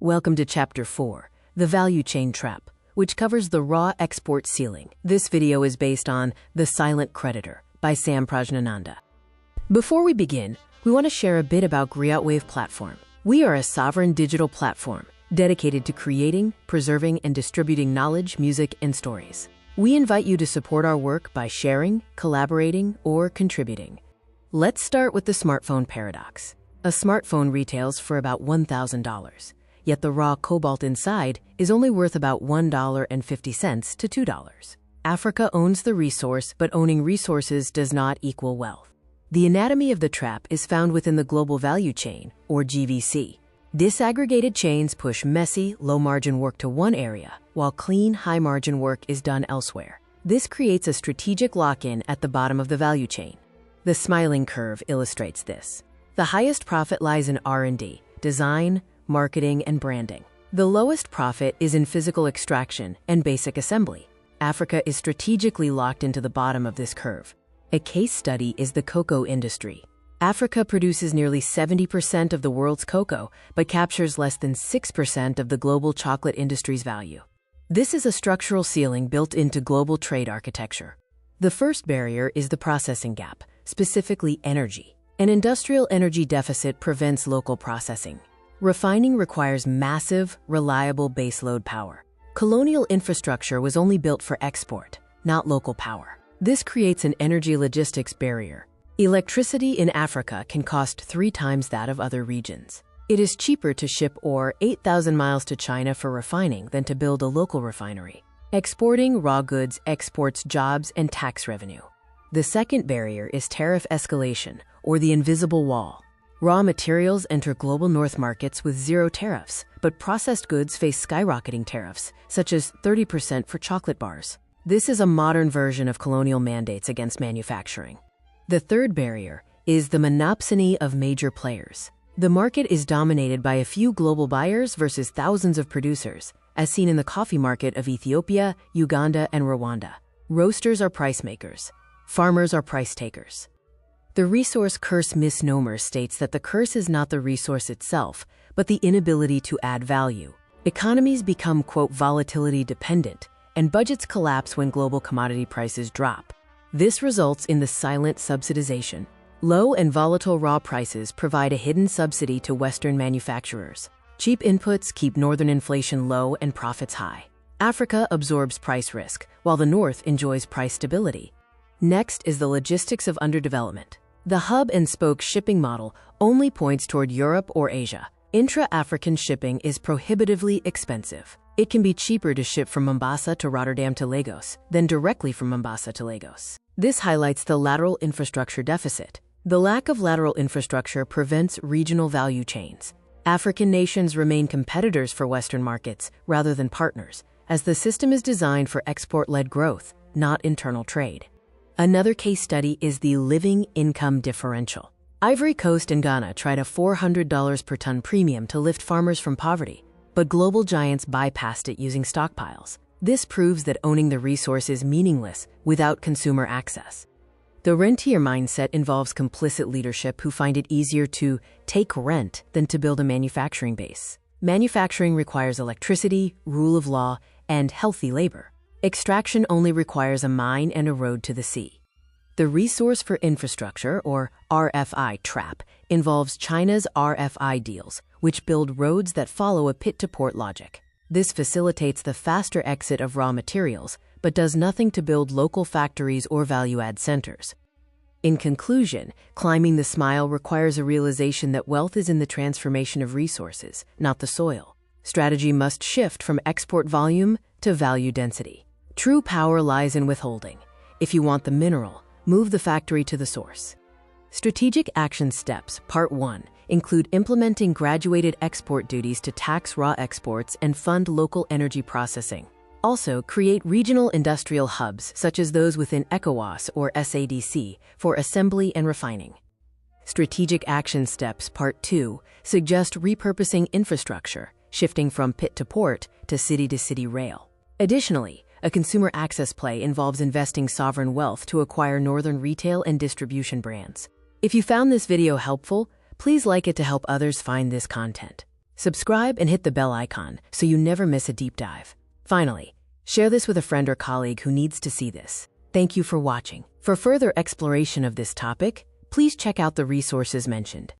Welcome to Chapter 4, The Value Chain Trap, which covers the raw export ceiling. This video is based on The Silent Creditor by Sam Prajnananda. Before we begin, we want to share a bit about GriotWave Platform. We are a sovereign digital platform dedicated to creating, preserving, and distributing knowledge, music, and stories. We invite you to support our work by sharing, collaborating, or contributing. Let's start with the smartphone paradox. A smartphone retails for about $1,000. Yet the raw cobalt inside is only worth about $1.50 to $2. Africa owns the resource, but owning resources does not equal wealth. The anatomy of the trap is found within the global value chain, or GVC. Disaggregated chains push messy, low-margin work to one area, while clean, high-margin work is done elsewhere. This creates a strategic lock-in at the bottom of the value chain. The smiling curve illustrates this. The highest profit lies in R&D, design, marketing, and branding. The lowest profit is in physical extraction and basic assembly. Africa is strategically locked into the bottom of this curve. A case study is the cocoa industry. Africa produces nearly 70% of the world's cocoa, but captures less than 6% of the global chocolate industry's value. This is a structural ceiling built into global trade architecture. The first barrier is the processing gap, specifically energy. An industrial energy deficit prevents local processing. Refining requires massive, reliable baseload power. Colonial infrastructure was only built for export, not local power. This creates an energy logistics barrier. Electricity in Africa can cost 3 times that of other regions. It is cheaper to ship ore 8,000 miles to China for refining than to build a local refinery. Exporting raw goods exports jobs and tax revenue. The second barrier is tariff escalation, or the invisible wall. Raw materials enter global north markets with zero tariffs, but processed goods face skyrocketing tariffs, such as 30% for chocolate bars. This is a modern version of colonial mandates against manufacturing. The third barrier is the monopsony of major players. The market is dominated by a few global buyers versus thousands of producers, as seen in the coffee market of Ethiopia, Uganda, and Rwanda. Roasters are price makers. Farmers are price takers. The resource curse misnomer states that the curse is not the resource itself, but the inability to add value. Economies become, quote, volatility dependent, and budgets collapse when global commodity prices drop. This results in the silent subsidization. Low and volatile raw prices provide a hidden subsidy to Western manufacturers. Cheap inputs keep Northern inflation low and profits high. Africa absorbs price risk, while the North enjoys price stability. Next is the logistics of underdevelopment. The hub-and-spoke shipping model only points toward Europe or Asia. Intra-African shipping is prohibitively expensive. It can be cheaper to ship from Mombasa to Rotterdam to Lagos than directly from Mombasa to Lagos. This highlights the lateral infrastructure deficit. The lack of lateral infrastructure prevents regional value chains. African nations remain competitors for Western markets rather than partners, as the system is designed for export-led growth, not internal trade. Another case study is the living income differential. Ivory Coast and Ghana tried a $400 per ton premium to lift farmers from poverty, but global giants bypassed it using stockpiles. This proves that owning the resource is meaningless without consumer access. The rentier mindset involves complicit leadership who find it easier to take rent than to build a manufacturing base. Manufacturing requires electricity, rule of law, and healthy labor. Extraction only requires a mine and a road to the sea. The resource for infrastructure, or RFI trap, involves China's RFI deals, which build roads that follow a pit-to-port logic. This facilitates the faster exit of raw materials, but does nothing to build local factories or value-add centers. In conclusion, climbing the smile requires a realization that wealth is in the transformation of resources, not the soil. Strategy must shift from export volume to value density. True power lies in withholding. If you want the mineral, move the factory to the source. Strategic action steps, Part 1, include implementing graduated export duties to tax raw exports and fund local energy processing. Also, create regional industrial hubs, such as those within ECOWAS or SADC, for assembly and refining. Strategic action steps, Part 2, suggest repurposing infrastructure, shifting from pit to port to city rail. Additionally, a consumer access play involves investing sovereign wealth to acquire northern retail and distribution brands. If you found this video helpful, please like it to help others find this content. Subscribe and hit the bell icon so you never miss a deep dive. Finally, share this with a friend or colleague who needs to see this. Thank you for watching. For further exploration of this topic, please check out the resources mentioned.